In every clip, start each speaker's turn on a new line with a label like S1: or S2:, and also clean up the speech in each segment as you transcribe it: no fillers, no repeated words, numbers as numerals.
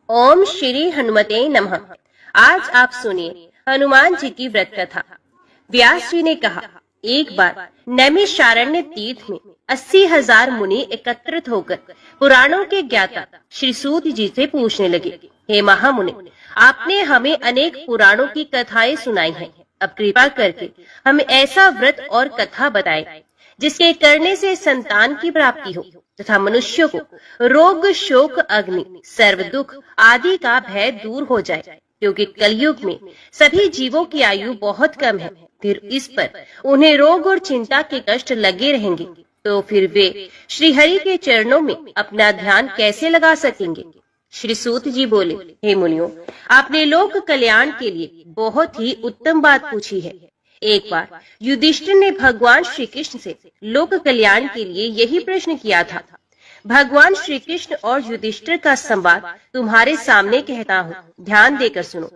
S1: ओम श्री हनुमते नमः। आज आप सुनिए हनुमान जी की व्रत कथा। व्यास जी ने कहा, एक बार नैमिषारण्य तीर्थ में 80,000 मुनि एकत्रित होकर पुराणों के ज्ञाता श्री सूत जी से पूछने लगे, हे महामुनि, आपने हमें अनेक पुराणों की कथाएं सुनाई हैं। अब कृपा करके हमें ऐसा व्रत और कथा बताएं जिसके करने से संतान की प्राप्ति हो तथा मनुष्यों को रोग, शोक, अग्नि, सर्व दुख आदि का भय दूर हो जाए, क्योंकि कलयुग में सभी जीवों की आयु बहुत कम है। फिर इस पर उन्हें रोग और चिंता के कष्ट लगे रहेंगे, तो फिर वे श्री हरि के चरणों में अपना ध्यान कैसे लगा सकेंगे। श्री सूत जी बोले, हे मुनियों, आपने लोक कल्याण के लिए बहुत ही उत्तम बात पूछी है। एक बार युधिष्ठिर ने भगवान श्री कृष्ण से लोक कल्याण के लिए यही प्रश्न किया था। भगवान श्री कृष्ण और युधिष्ठिर का संवाद तुम्हारे सामने कहता हूँ, ध्यान देकर सुनो।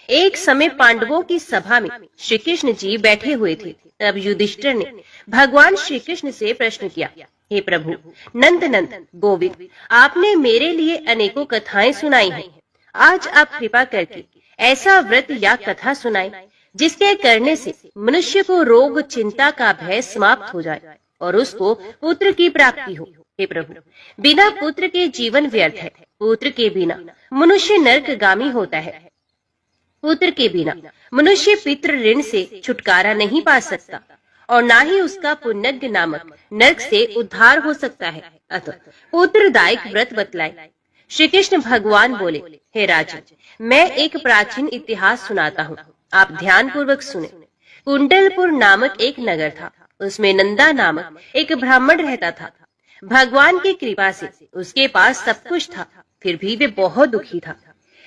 S1: एक समय पांडवों की सभा में श्री कृष्ण जी बैठे हुए थे। तब युधिष्ठिर ने भगवान श्री कृष्ण से प्रश्न किया, हे प्रभु नंद नंदन गोविंद, आपने मेरे लिए अनेकों कथाएं सुनाई हैं। आज आप कृपा करके ऐसा व्रत या कथा सुनाएं जिसके करने से मनुष्य को रोग, चिंता का भय समाप्त हो जाए और उसको पुत्र की प्राप्ति हो। हे प्रभु, बिना पुत्र के जीवन व्यर्थ है। पुत्र के बिना मनुष्य नरकगामी होता है। पुत्र के बिना मनुष्य पितृ ऋण से छुटकारा नहीं पा सकता और ना ही उसका पुण्यज्ञ नामक नरक से उद्धार हो सकता है। अतः पुत्रदायक व्रत बतलाए। श्री कृष्ण भगवान बोले, हे राजन, मैं एक प्राचीन इतिहास सुनाता हूँ, आप ध्यान पूर्वक सुने। कुंडलपुर नामक एक नगर था। उसमें नंदा नामक एक ब्राह्मण रहता था। भगवान की कृपा से उसके पास सब कुछ था, फिर भी वे बहुत दुखी था।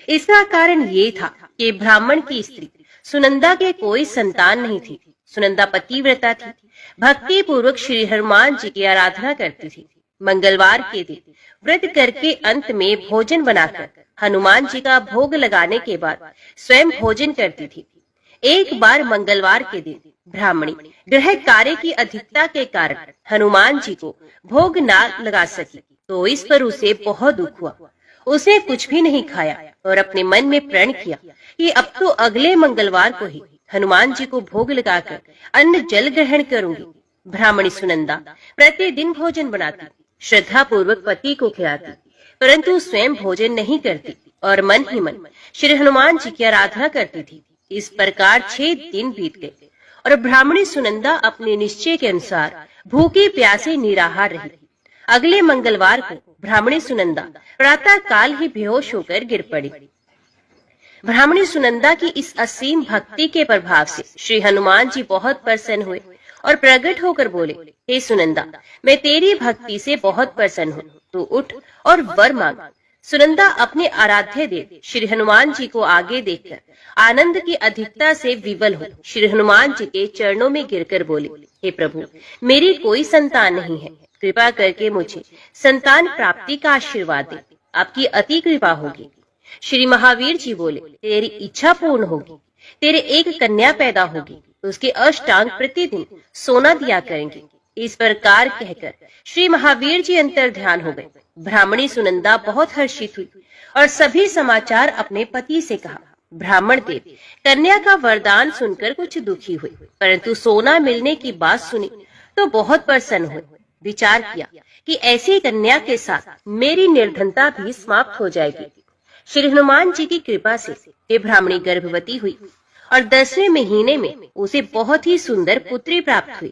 S1: इसका कारण ये था कि ब्राह्मण की स्त्री सुनंदा के कोई संतान नहीं थी। सुनंदा पतिव्रता थी, भक्ति पूर्वक श्री हनुमान जी की आराधना करती थी। मंगलवार के दिन व्रत करके अंत में भोजन बनाकर हनुमान जी का भोग लगाने के बाद स्वयं भोजन करती थी। एक बार मंगलवार के दिन ब्राह्मणी गृह कार्य की अधिकता के कारण हनुमान जी को भोग ना लगा सकी, तो इस पर उसे बहुत दुख हुआ। उसने कुछ भी नहीं खाया और अपने मन में प्रण किया कि अब तो अगले मंगलवार को ही हनुमान जी को भोग लगाकर अन्न जल ग्रहण करूंगी। ब्राह्मणी सुनंदा प्रतिदिन भोजन बनाती, श्रद्धा पूर्वक पति को खिलाती, परंतु स्वयं भोजन नहीं करती और मन ही मन श्री हनुमान जी की आराधना करती थी। इस प्रकार 6 दिन बीत गए और ब्राह्मणी सुनंदा अपने निश्चय के अनुसार भूखी प्यासे निराहार रही। अगले मंगलवार को ब्राह्मणी सुनंदा प्रातः काल ही बेहोश होकर गिर पड़ी। ब्राह्मणी सुनंदा की इस असीम भक्ति के प्रभाव से श्री हनुमान जी बहुत प्रसन्न हुए और प्रकट होकर बोले, हे सुनंदा, मैं तेरी भक्ति से बहुत प्रसन्न हूँ, तू उठ और वर मांग। सुनंदा अपने आराध्य देव श्री हनुमान जी को आगे देखकर आनंद की अधिकता से विवल हो श्री हनुमान जी के चरणों में गिरकर बोली, हे प्रभु, मेरी कोई संतान नहीं है, कृपा करके मुझे संतान प्राप्ति का आशीर्वाद दे, आपकी अति कृपा होगी। श्री महावीर जी बोले, तेरी इच्छा पूर्ण होगी, तेरे एक कन्या पैदा होगी, उसके अष्टांग प्रतिदिन सोना दिया करेंगे। इस प्रकार कहकर श्री महावीर जी अंतर ध्यान हो गए। ब्राह्मणी सुनंदा बहुत हर्षित हुई और सभी समाचार अपने पति से कहा। ब्राह्मण देव कन्या का वरदान सुनकर कुछ दुखी हुए, परंतु सोना मिलने की बात सुनी तो बहुत प्रसन्न हुए। विचार किया कि ऐसी कन्या के साथ मेरी निर्धनता भी समाप्त हो जाएगी। श्री हनुमान जी की कृपा से ये ब्राह्मणी गर्भवती हुई और 10वें महीने में उसे बहुत ही सुंदर पुत्री प्राप्त हुई।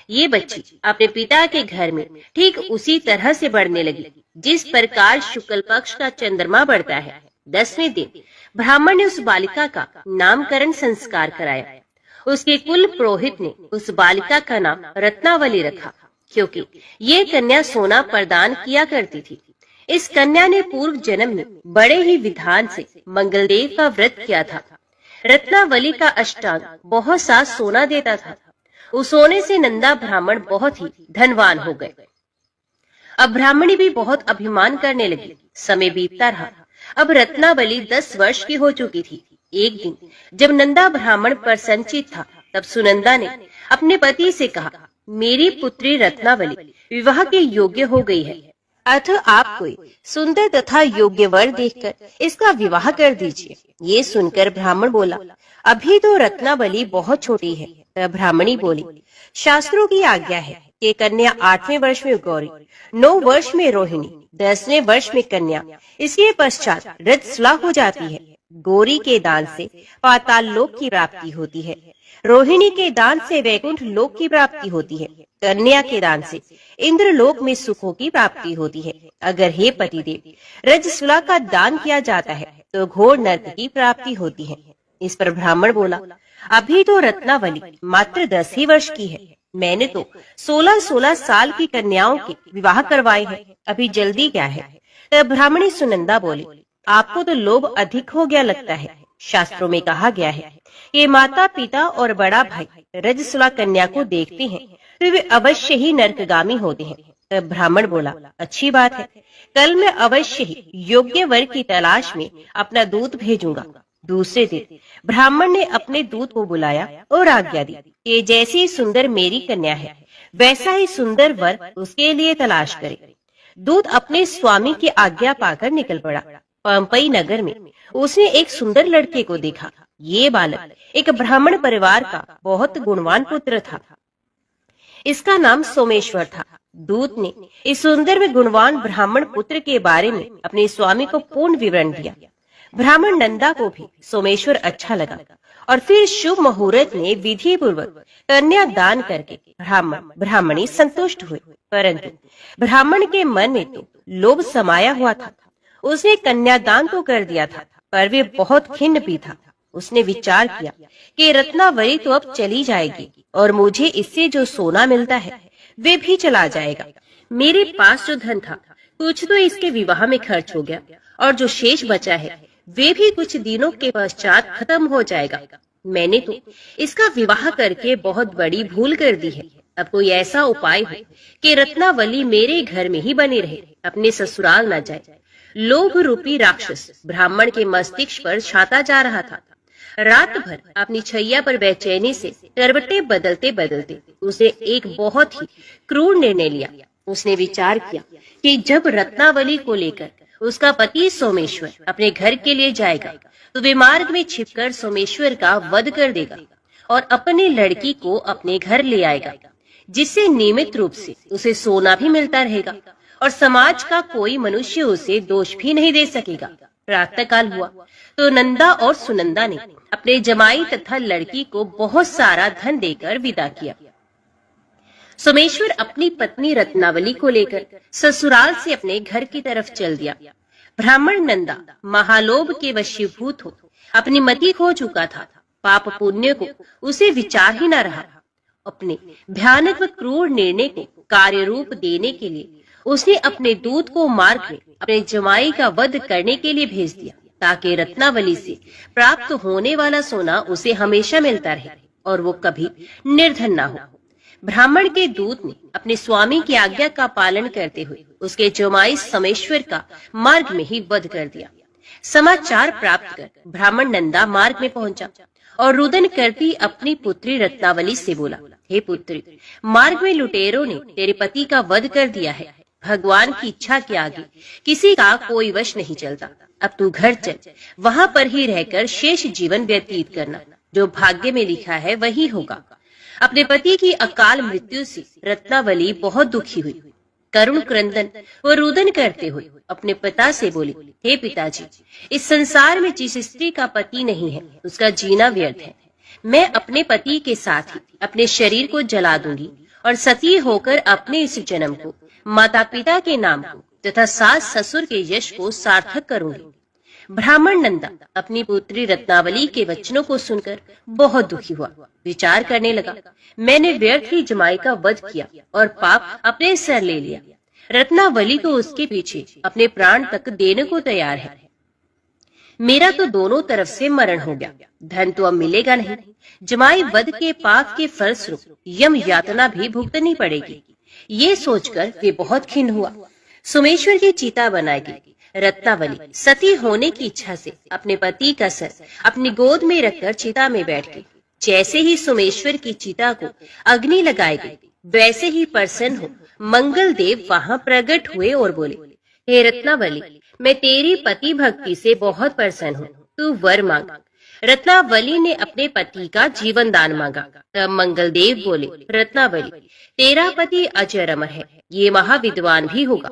S1: ये बच्ची अपने पिता के घर में ठीक उसी तरह से बढ़ने लगी जिस प्रकार शुक्ल पक्ष का चंद्रमा बढ़ता है। 10वें दिन ब्राह्मण ने उस बालिका का नामकरण संस्कार कराया। उसके कुल पुरोहित ने उस बालिका का नाम रत्नावली रखा, क्योंकि ये कन्या सोना प्रदान किया करती थी। इस कन्या ने पूर्व जन्म में बड़े ही विधान से मंगलदेव का व्रत किया था। रत्नावली का अष्टांग बहुत सा सोना देता था। उस सोने से नंदा ब्राह्मण बहुत ही धनवान हो गए। अब ब्राह्मणी भी बहुत अभिमान करने लगी। समय बीतता रहा। अब रत्नावली 10 वर्ष की हो चुकी थी। एक दिन जब नंदा ब्राह्मण प्रसन्नचित था, तब सुनंदा ने अपने पति से कहा, मेरी पुत्री रत्नावली विवाह के योग्य हो गई है। अतः आप कोई सुंदर तथा योग्य वर देखकर इसका विवाह कर दीजिए। ये सुनकर ब्राह्मण बोला, अभी तो रत्नावली बहुत छोटी है। तब ब्राह्मणी बोली, शास्त्रों की आज्ञा है कि कन्या 8वें वर्ष में गौरी, 9 वर्ष में रोहिणी, 10वें वर्ष में कन्या, इसके पश्चात रजस्वला हो जाती है। गौरी के दान से पाताल लोक की प्राप्ति होती है, रोहिणी के दान से वैकुंठ लोक की प्राप्ति होती है, कन्या के दान से इंद्र लोक में सुखों की प्राप्ति होती है। अगर हे पतिदेव रजस्वला का दान किया जाता है तो घोर नरक की प्राप्ति होती है। इस पर ब्राह्मण बोला, अभी तो रत्नावली मात्र 10 ही वर्ष की है। मैंने तो 16-16 साल की कन्याओं के विवाह करवाए हैं, अभी जल्दी क्या है। तब ब्राह्मणी सुनंदा बोली, आपको तो लोभ अधिक हो गया लगता है। शास्त्रों में कहा गया है कि माता पिता और बड़ा भाई रजस्वला कन्या को देखते हैं तो वे अवश्य ही नरकगामी होते हैं। तब ब्राह्मण बोला, अच्छी बात है, कल मैं अवश्य ही योग्य वर की तलाश में अपना दूत भेजूंगा। दूसरे दिन ब्राह्मण ने अपने दूत को बुलाया और आज्ञा दी कि जैसी सुंदर मेरी कन्या है वैसा ही सुंदर वर उसके लिए तलाश करे। दूत अपने स्वामी की आज्ञा पाकर निकल पड़ा। पंपई नगर में उसने एक सुंदर लड़के को देखा। ये बालक एक ब्राह्मण परिवार का बहुत गुणवान पुत्र था। इसका नाम सोमेश्वर था। दूत ने इस सुंदर व गुणवान ब्राह्मण पुत्र के बारे में अपने स्वामी को पूर्ण विवरण दिया। ब्राह्मण नंदा को भी सोमेश्वर अच्छा लगा और फिर शुभ मुहूर्त में विधि पूर्वक कन्या दान करके ब्राह्मणी संतुष्ट हुए। परंतु ब्राह्मण के मन में तो लोभ समाया हुआ था। उसने कन्यादान तो कर दिया था पर वे बहुत खिन्न भी था। उसने विचार किया कि रत्नावली तो अब चली जाएगी और मुझे इससे जो सोना मिलता है वे भी चला जाएगा। मेरे पास जो धन था कुछ तो इसके विवाह में खर्च हो गया और जो शेष बचा है वे भी कुछ दिनों के पश्चात खत्म हो जाएगा। मैंने तो इसका विवाह करके बहुत बड़ी भूल कर दी है। अब कोई ऐसा उपाय हो कि रत्नावली मेरे घर में ही बनी रहे, अपने ससुराल न जाए। लोभ रूपी राक्षस ब्राह्मण के मस्तिष्क पर छाता जा रहा था। रात भर अपनी छैया पर बेचैनी से करवटें बदलते बदलते उसने एक बहुत ही क्रूर निर्णय लिया। उसने विचार किया कि जब रत्नावली को लेकर उसका पति सोमेश्वर अपने घर के लिए जाएगा तो वे मार्ग में छिपकर सोमेश्वर का वध कर देगा और अपनी लड़की को अपने घर ले आएगा, जिससे नियमित रूप से उसे सोना भी मिलता रहेगा और समाज का कोई मनुष्य उसे दोष भी नहीं दे सकेगा। प्रातः काल हुआ तो नंदा और सुनंदा ने अपने जमाई तथा लड़की को बहुत सारा धन देकर विदा किया। सोमेश्वर अपनी पत्नी रत्नावली को लेकर ससुराल से अपने घर की तरफ चल दिया। ब्राह्मण नंदा महालोभ के वशीभूत हो अपनी मति खो चुका था। पाप पुण्य को उसे विचार ही न रहा। अपने भयानक व क्रूर निर्णय को कार्य रूप देने के लिए उसने अपने दूत को मार्ग में अपने जमाई का वध करने के लिए भेज दिया, ताकि रत्नावली से प्राप्त होने वाला सोना उसे हमेशा मिलता रहे और वो कभी निर्धन न हो। ब्राह्मण के दूत ने अपने स्वामी की आज्ञा का पालन करते हुए उसके जमाई सोमेश्वर का मार्ग में ही वध कर दिया। समाचार प्राप्त कर ब्राह्मण नंदा मार्ग में पहुंचा और रुदन करती अपनी पुत्री रत्नावली से बोला, हे पुत्री, मार्ग में लुटेरों ने तेरे पति का वध कर दिया है। भगवान की इच्छा के आगे किसी का कोई वश नहीं चलता। अब तू घर चल, वहाँ पर ही रहकर शेष जीवन व्यतीत करना। जो भाग्य में लिखा है वही होगा। अपने पति की अकाल मृत्यु से रत्नावली बहुत दुखी हुई। करुण क्रंदन व रुदन करते हुए अपने पिता से बोली, हे पिताजी, इस संसार में जिस स्त्री का पति नहीं है उसका जीना व्यर्थ है। मैं अपने पति के साथ ही अपने शरीर को जला दूंगी और सती होकर अपने इस जन्म को, माता पिता के नाम को तथा सास ससुर के यश को सार्थक करूंगी। ब्राह्मण नंदा अपनी पुत्री रत्नावली के वचनों को सुनकर बहुत दुखी हुआ। विचार करने लगा, मैंने व्यर्थ ही जमाई का वध किया और पाप अपने सर ले लिया। रत्नावली तो उसके पीछे अपने प्राण तक देने को तैयार है। मेरा तो दोनों तरफ से मरण हो गया। धन तो अब मिलेगा नहीं। जमाई वध के पाप के फलस्वरूप यम यातना भी भुगतनी पड़ेगी। ये सोचकर वे बहुत खिन्न हुआ। सोमेश्वर की चिता बनाई गई। रत्नावली सती होने की इच्छा से अपने पति का सर अपनी गोद में रखकर चिता में बैठ गई। जैसे ही सोमेश्वर की चिता को अग्नि लगाई गई, वैसे ही प्रसन्न हो मंगल देव वहाँ प्रकट हुए और बोले, हे रत्नावली, मैं तेरी पति भक्ति से बहुत प्रसन्न हूँ, तू वर मांग। रत्नावली ने अपने पति का जीवन दान मांगा। तब मंगलदेव बोले, रत्नावली, तेरा पति अजर अमर है, ये महाविद्वान भी होगा,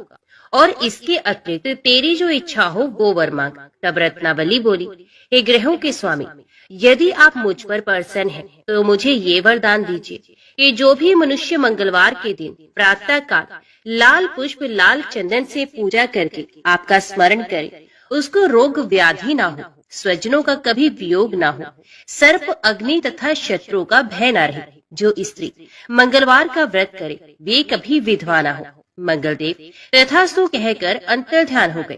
S1: और इसके अतिरिक्त तेरी जो इच्छा हो वो वर मांग। तब रत्नावली बोली, हे ग्रहों के स्वामी, यदि आप मुझ पर प्रसन्न हैं तो मुझे ये वरदान दीजिए कि जो भी मनुष्य मंगलवार के दिन प्रातः काल लाल पुष्प लाल चंदन से पूजा करके आपका स्मरण करे, उसको रोग व्याधि ना हो, स्वजनों का कभी वियोग ना हो, सर्प अग्नि तथा शत्रुओं का भय ना रहे। जो स्त्री मंगलवार का व्रत करे वे कभी विधवा ना हो। मंगलदेव तथास्तु कहकर अंतर्ध्यान हो गए।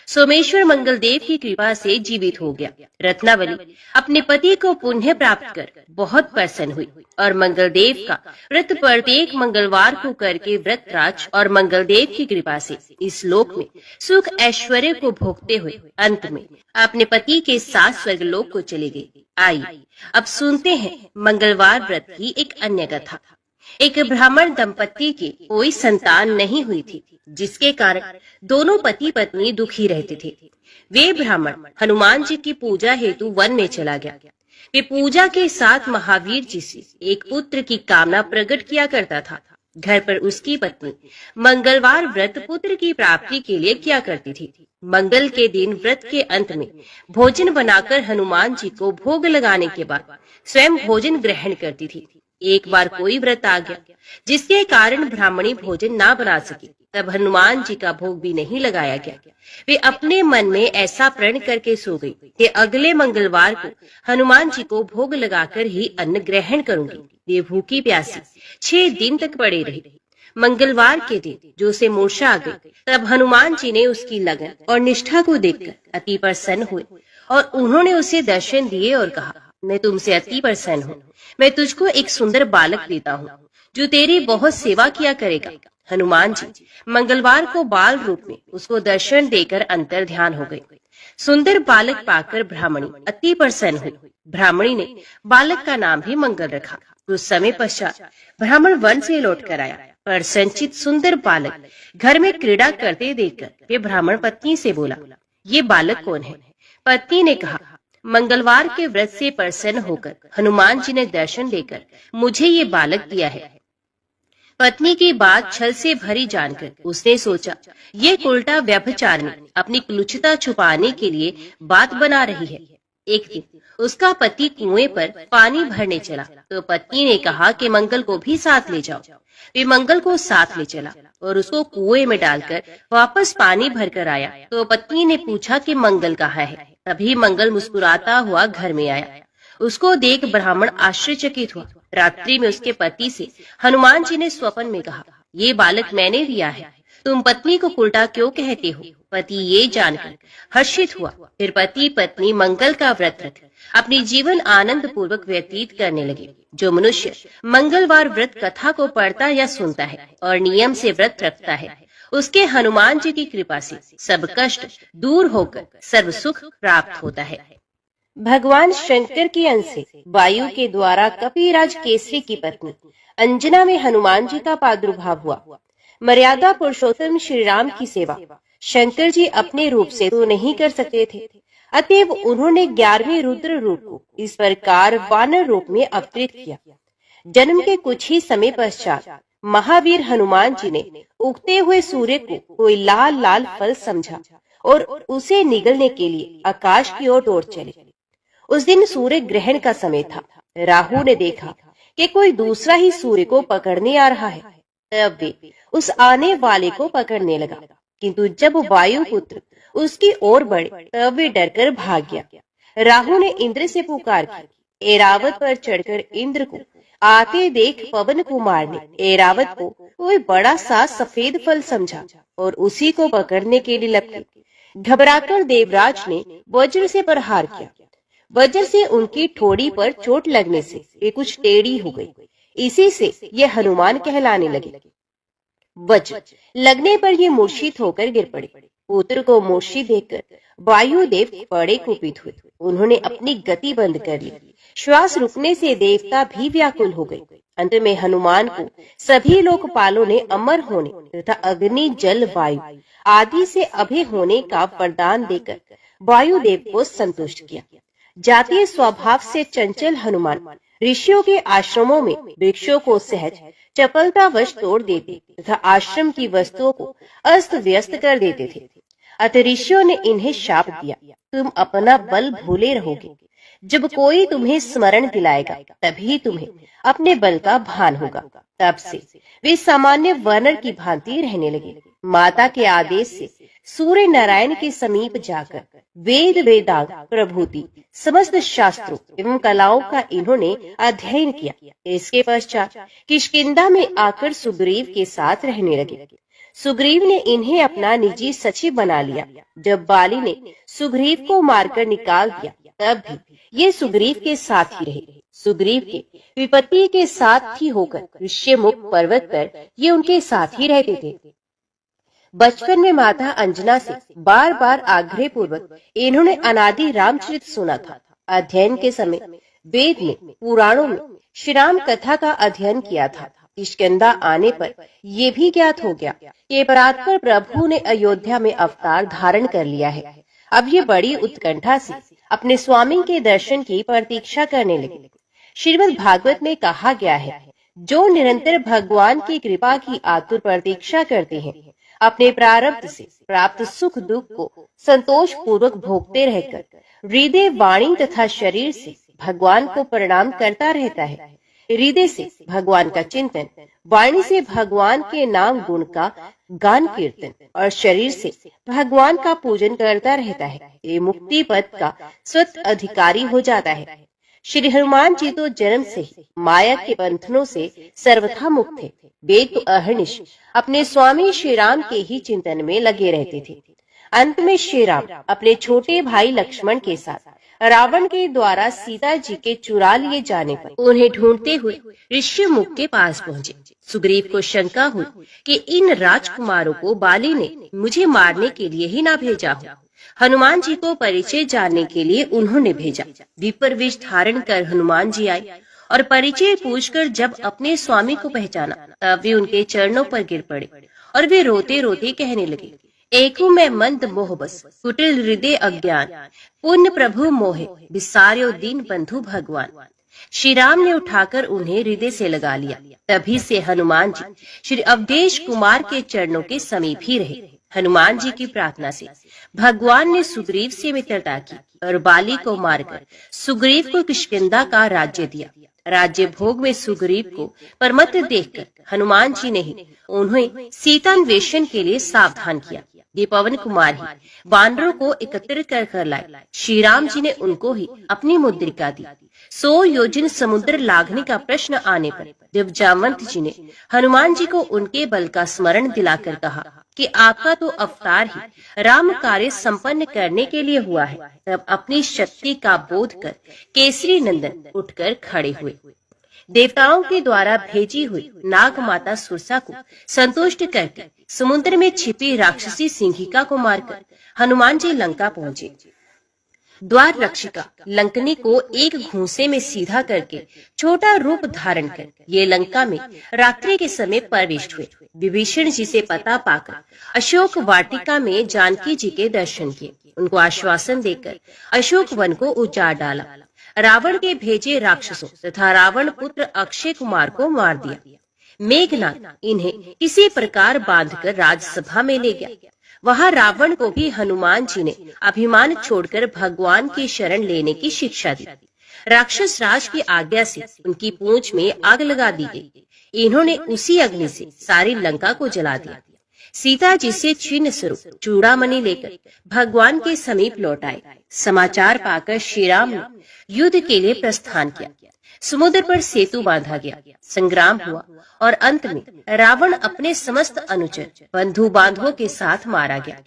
S1: सोमेश्वर मंगलदेव की कृपा से जीवित हो गया। रत्नावली अपने पति को पुनः प्राप्त कर बहुत प्रसन्न हुई और मंगलदेव का व्रत प्रत्येक मंगलवार को करके व्रतराज और मंगलदेव की कृपा से इस लोक में सुख ऐश्वर्य को भोगते हुए अंत में अपने पति के साथ स्वर्गलोक को चले गई। आइए अब सुनते हैं मंगलवार व्रत की एक अन्य कथा। एक ब्राह्मण दंपति की कोई संतान नहीं हुई थी, जिसके कारण दोनों पति पत्नी दुखी रहते थे। वे ब्राह्मण हनुमान जी की पूजा हेतु वन में चला गया। वे पूजा के साथ महावीर जी से एक पुत्र की कामना प्रकट किया करता था। घर पर उसकी पत्नी मंगलवार व्रत पुत्र की प्राप्ति के लिए किया करती थी। मंगल के दिन व्रत के अंत में भोजन बनाकर हनुमान जी को भोग लगाने के बाद स्वयं भोजन ग्रहण करती थी। एक बार कोई व्रत आ गया जिसके कारण ब्राह्मणी भोजन ना बना सकी। तब हनुमान जी का भोग भी नहीं लगाया गया। वे अपने मन में ऐसा प्रण करके सो गई कि अगले मंगलवार को हनुमान जी को भोग लगाकर ही अन्न ग्रहण करूंगी। वे भूखी प्यासी 6 दिन तक पड़े रही। मंगलवार के दिन जो से मूर्छा आ गई, तब हनुमान जी ने उसकी लगन और निष्ठा को देखकर अति प्रसन्न हुए और उन्होंने उसे दर्शन दिए और कहा, मैं तुमसे अति प्रसन्न हूँ। मैं तुझको एक सुंदर बालक देता हूँ जो तेरी बहुत सेवा किया करेगा। हनुमान जी मंगलवार को बाल रूप में उसको दर्शन देकर अंतर ध्यान हो गए। सुंदर बालक पाकर ब्राह्मणी अति प्रसन्न हुई। ब्राह्मणी ने बालक का नाम भी मंगल रखा। कुछ समय पश्चात ब्राह्मण वन से लौट कर आया। पर संचित सुंदर बालक घर में क्रीड़ा करते देखकर वे ब्राह्मण पत्नी से बोला, ये बालक कौन है? पत्नी ने कहा, मंगलवार के व्रत से प्रसन्न होकर हनुमान जी ने दर्शन देकर मुझे ये बालक दिया है। पत्नी की बात छल से भरी जानकर उसने सोचा, ये उल्टा व्यभिचारिणी अपनी कुलुचता छुपाने के लिए बात बना रही है। एक दिन उसका पति कुएं पर पानी भरने चला तो पत्नी ने कहा कि मंगल को भी साथ ले जाओ। वे मंगल को साथ ले चला और उसको कुएं में डालकर वापस पानी भरकर आया तो पत्नी ने पूछा कि मंगल कहाँ है। तभी मंगल मुस्कुराता हुआ घर में आया। उसको देख ब्राह्मण आश्चर्यचकित हुआ। रात्रि में उसके पति से हनुमान जी ने स्वप्न में कहा, ये बालक मैंने दिया है, तुम पत्नी को उल्टा क्यों कहते हो? पति ये जानकर हर्षित हुआ। फिर पति पत्नी मंगल का व्रत रख अपनी जीवन आनंद पूर्वक व्यतीत करने लगे। जो मनुष्य मंगलवार व्रत कथा को पढ़ता या सुनता है और नियम से व्रत रखता है, उसके हनुमान जी की कृपा से सब कष्ट दूर होकर सर्व सुख प्राप्त होता है। भगवान शंकर के अंश से वायु के द्वारा कपिराज केसरी की पत्नी अंजना में हनुमान जी का प्रादुर्भाव हुआ। मर्यादा पुरुषोत्तम श्री राम की सेवा शंकर जी अपने रूप से तो नहीं कर सकते थे, अतएव उन्होंने 11वें रुद्र रूप को इस प्रकार वानर रूप में अवतरित किया। जन्म के कुछ ही समय पश्चात महावीर हनुमान जी ने उगते हुए सूर्य को कोई लाल लाल फल समझा और उसे निगलने के लिए आकाश की ओर दौड़ चले। उस दिन सूर्य ग्रहण का समय था। राहु ने देखा कि कोई दूसरा ही सूर्य को पकड़ने आ रहा है। तब वे उस आने वाले को पकड़ने लगा, किंतु जब वायुपुत्र उसकी ओर बढ़े तब वे डरकर भाग गया। राहु ने इंद्र से पुकार की। ऐरावत पर चढ़कर इंद्र को आते देख पवन कुमार ने ऐरावत को कोई बड़ा सा सफेद फल समझा और उसी को पकड़ने के लिए लपके। घबराकर देवराज ने वज्र से प्रहार किया। वज्र से उनकी ठोड़ी पर चोट लगने से वे कुछ टेढ़ी हो गई। इसी से ये हनुमान कहलाने लगे। वज्र लगने पर ये मूर्छित होकर गिर पड़े। पुत्र को मूर्छित देखकर वायुदेव बड़े कुपित हुए। उन्होंने अपनी गति बंद कर ली। श्वास रुकने से देवता भी व्याकुल हो गए। अंत में हनुमान को सभी लोकपालों ने अमर होने तथा अग्नि जल वायु आदि से अभय होने का वरदान देकर वायुदेव को संतुष्ट किया। जातीय स्वभाव से चंचल हनुमान ऋषियों के आश्रमों में वृक्षों को सहज चपलतावश तोड़ देते तथा आश्रम की वस्तुओं को अस्त व्यस्त कर देते थे। अतः ऋषियों ने इन्हें शाप दिया, तुम अपना बल भूले रहोगे। जब कोई तुम्हें स्मरण दिलाएगा तभी तुम्हें अपने बल का भान होगा। तब से वे सामान्य वानर की भांति रहने लगे। माता के आदेश से सूर्य नारायण के समीप जाकर वेद वेदांग प्रभूति समस्त शास्त्रों एवं कलाओं का इन्होंने अध्ययन किया। इसके पश्चात किष्किंधा में आकर सुग्रीव के साथ रहने लगे। सुग्रीव ने इन्हें अपना निजी सचिव बना लिया। जब बाली ने सुग्रीव को मारकर निकाल दिया तब भी ये सुग्रीव के साथ ही रहे। सुग्रीव के विपत्ति के साथ ही होकर ऋष्यमुख पर्वत पर ये उनके साथ ही रहते थे। बचपन में माता अंजना से बार बार आग्रह पूर्वक इन्होंने अनादि रामचरित सुना था। अध्ययन के समय वेद में पुराणों में श्री राम कथा का अध्ययन किया था। किष्किंधा आने पर ये भी ज्ञात हो गया कि परात्पर प्रभु ने अयोध्या में अवतार धारण कर लिया है। अब ये बड़ी उत्कंठा से अपने स्वामी के दर्शन की प्रतीक्षा करने लगे। श्रीमद् भागवत में कहा गया है, जो निरंतर भगवान की कृपा की आतुर प्रतीक्षा करते हैं, अपने प्रारब्ध से प्राप्त सुख दुख को संतोष पूर्वक भोगते रहकर हृदय वाणी तथा शरीर से भगवान को प्रणाम करता रहता है। हृदय से भगवान का चिंतन, वाणी से भगवान के नाम गुण का गान कीर्तन और शरीर से भगवान का पूजन करता रहता है। ये मुक्ति पद का स्वतः अधिकारी हो जाता है। श्री हनुमान जी तो जन्म से ही माया के बंधनों से सर्वथा मुक्त थे। वे तो अहर्निश अपने स्वामी श्री राम के ही चिंतन में लगे रहते थे। अंत में श्री राम अपने छोटे भाई लक्ष्मण के साथ रावण के द्वारा सीता जी के चुरा लिए जाने पर उन्हें ढूंढते हुए ऋष्यमुख के पास पहुँचे। सुग्रीव को शंका हुई कि इन राजकुमारों को बाली ने मुझे मारने के लिए ही ना भेजा हो। हनुमान जी को परिचय जानने के लिए उन्होंने भेजा। विपर वेश धारण कर हनुमान जी आए और परिचय पूछकर जब अपने स्वामी को पहचाना तब वे उनके चरणों पर गिर पड़े और वे रोते रोते कहने लगे, एकू मैं मंद मोह बस कुटिल हृदय अज्ञान, पुण्य प्रभु मोहे विसार्यो दीन बंधु भगवान। श्री राम ने उठाकर उन्हें हृदय से लगा लिया। तभी से हनुमान जी श्री अवधेश कुमार के चरणों के समीप ही रहे। हनुमान जी की प्रार्थना से भगवान ने सुग्रीव से मित्रता की और बाली को मारकर सुग्रीव को किष्किंधा का राज्य दिया। राज्य भोग में सुग्रीव को परमत देखकर हनुमान जी ने ही उन्हें सीतान्वेषण के लिए सावधान किया। ये पवन कुमार ही वानरों को एकत्रित कर लाए। श्री राम जी ने उनको ही अपनी मुद्रिका दी। 100 योजन समुद्र लांघने का प्रश्न आने पर जब जामवंत जी ने हनुमान जी को उनके बल का स्मरण दिलाकर कहा कि आपका तो अवतार ही राम कार्य संपन्न करने के लिए हुआ है, तब अपनी शक्ति का बोध कर केसरी नंदन उठकर खड़े हुए। देवताओं के द्वारा भेजी हुई नाग माता सुरसा को संतुष्ट करके समुद्र में छिपी राक्षसी सिंहिका को मारकर हनुमान जी लंका पहुँचे। द्वार रक्षिका लंकनी को एक घूंसे में सीधा करके छोटा रूप धारण कर ये लंका में रात्रि के समय प्रविष्ट हुए। विभीषण जी से पता पाकर अशोक वाटिका में जानकी जी के दर्शन किए। उनको आश्वासन देकर अशोक वन को उजाड़ डाला। रावण के भेजे राक्षसों तथा रावण पुत्र अक्षय कुमार को मार दिया। मेघनाथ इन्हें किसी प्रकार बांधकर राजसभा में ले गया। वहां रावण को भी हनुमान जी ने अभिमान छोड़कर भगवान की शरण लेने की शिक्षा दी। राक्षस राज की आज्ञा से उनकी पूंछ में आग लगा दी गई। इन्होंने उसी अग्नि से सारी लंका को जला दिया। सीता जी से चिन्ह स्वरूप चूड़ामणि लेकर भगवान के समीप लौट आए। समाचार पाकर श्री राम ने युद्ध के लिए प्रस्थान किया। समुद्र पर सेतु बांधा गया। संग्राम हुआ और अंत में रावण अपने समस्त अनुचर बंधु बांधवों के साथ मारा गया।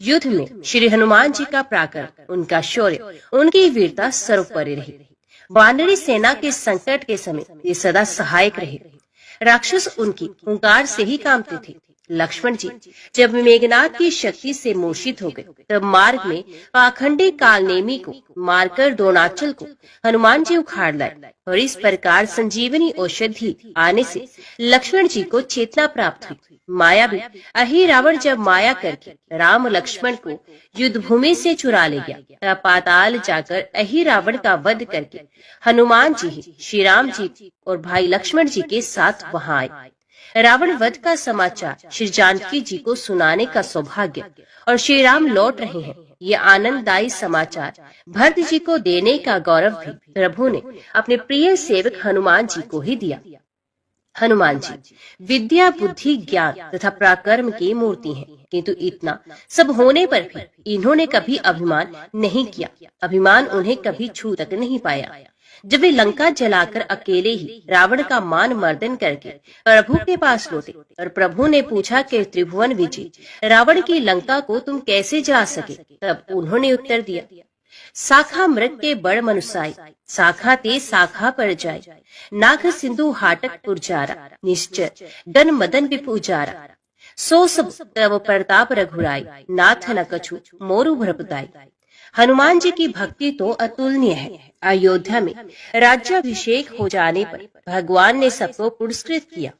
S1: युद्ध में श्री हनुमान जी का पराक्रम, उनका शौर्य, उनकी वीरता सर्वोपरि रही। वानरी सेना के संकट के समय ये सदा सहायक रहे। राक्षस उनकी हुंकार से ही कांपते थे। लक्ष्मण जी जब मेघनाद की शक्ति से मूर्छित हो गए, तब मार्ग में पाखंडी कालनेमी को मारकर द्रोणाचल को हनुमान जी उखाड़ लाए और इस प्रकार संजीवनी औषधि आने से लक्ष्मण जी को चेतना प्राप्त हुई। माया भी अहिरावण जब माया करके राम लक्ष्मण को युद्ध भूमि से चुरा ले गया, तब पाताल जाकर अहिरावण का वध करके हनुमान जी ही श्री राम जी और भाई लक्ष्मण जी के साथ वहां आए। रावण वध का समाचार श्री जानकी जी को सुनाने का सौभाग्य और श्री राम लौट रहे हैं, ये आनंददायी समाचार भरत जी को देने का गौरव भी प्रभु ने अपने प्रिय सेवक हनुमान जी को ही दिया। हनुमान जी विद्या, बुद्धि, ज्ञान तथा पराक्रम की मूर्ति हैं, किंतु इतना सब होने पर भी इन्होंने कभी अभिमान नहीं किया। अभिमान उन्हें कभी छू तक नहीं पाया। जब वे लंका जलाकर अकेले ही रावण का मान मर्दन करके प्रभु के पास लौटे और प्रभु ने पूछा कि त्रिभुवन विजय रावण की लंका को तुम कैसे जला सके, तब उन्होंने उत्तर दिया, शाखा मृग के बड़ मनुसाई, शाखा ते शाखा पर जाय, नाग सिंधु हाटक पुरजारा, निश्चय गन मदन विपुजारा, सो सब तव प्रताप रघुराई, नाथ न कछु मोरु भ्रपदाई। हनुमान जी की भक्ति तो अतुलनीय है। अयोध्या में राज्याभिषेक हो जाने पर भगवान ने सबको पुरस्कृत किया।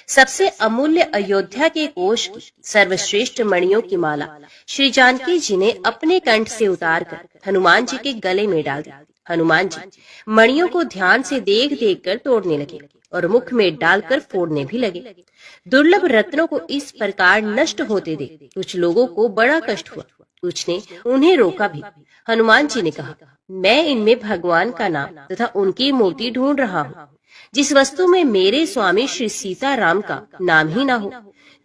S1: सबसे अमूल्य अयोध्या के कोष की सर्वश्रेष्ठ मणियों की माला श्री जानकी जी ने अपने कंठ से उतारकर हनुमान जी के गले में डाल दी। हनुमान जी मणियों को ध्यान से देख देख कर तोड़ने लगे और मुख में डालकर फोड़ने भी लगे। दुर्लभ रत्नों को इस प्रकार नष्ट होते देख कुछ लोगों को बड़ा कष्ट हुआ। कुछ ने उन्हें रोका भी। हनुमान जी ने कहा, मैं इनमें भगवान का नाम तथा उनकी मूर्ति ढूंढ रहा हूँ। जिस वस्तु में मेरे स्वामी श्री सीता राम का नाम ही ना हो,